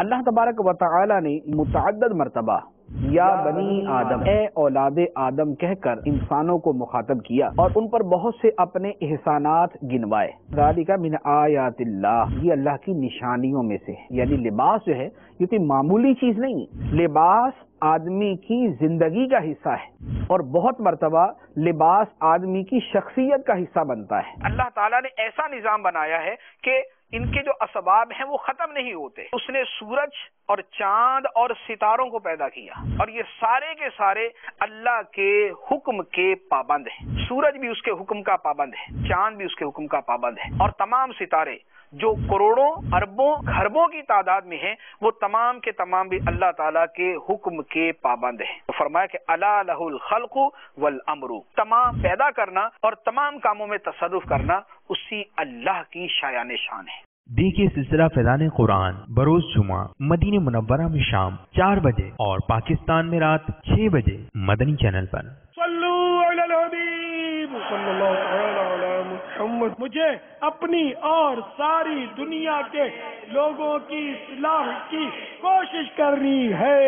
اللہ تبارک و تعالی نے متعدد مرتبہ یا بنی آدم، اے اولاد آدم کہہ کر انسانوں کو مخاطب کیا اور ان پر بہت سے اپنے احسانات گنوائے۔ ذالک من آیات اللہ، یہ اللہ کی نشانیوں میں سے، یعنی لباس جو ہے یہ کوئی معمولی چیز نہیں، لباس آدمی کی زندگی کا حصہ ہے اور بہت مرتبہ لباس آدمی کی شخصیت کا حصہ بنتا ہے۔ اللہ تعالیٰ نے ایسا نظام بنایا ہے کہ ان کے جو اسباب ہیں وہ ختم نہیں ہوتے۔ اس نے سورج اور چاند اور ستاروں کو پیدا کیا اور یہ سارے کے سارے اللہ کے حکم کے پابند ہیں۔ سورج بھی اس کے حکم کا پابند ہے، چاند بھی اس کے حکم کا پابند ہے، اور تمام ستارے جو کروڑوں اربوں کھربوں کی تعداد میں ہیں وہ تمام کے تمام بھی اللہ تعالیٰ کے حکم کے پابند ہیں۔ تو فرمایا کہ الا لہ الخلق والامر، تمام پیدا کرنا اور تمام کاموں میں تصرف کرنا اسی اللہ کی شایان شان ہے۔ دیکھیے سلسلہ فیضان قرآن بروز جمعہ مدینہ منورہ میں شام 4 بجے اور پاکستان میں رات 6 بجے مدنی چینل پر۔ صلو علی الحبیب صلی اللہ تعالی علی محمد۔ مجھے اپنی اور ساری دنیا کے لوگوں کی اصلاح کی کوشش کرنی ہے۔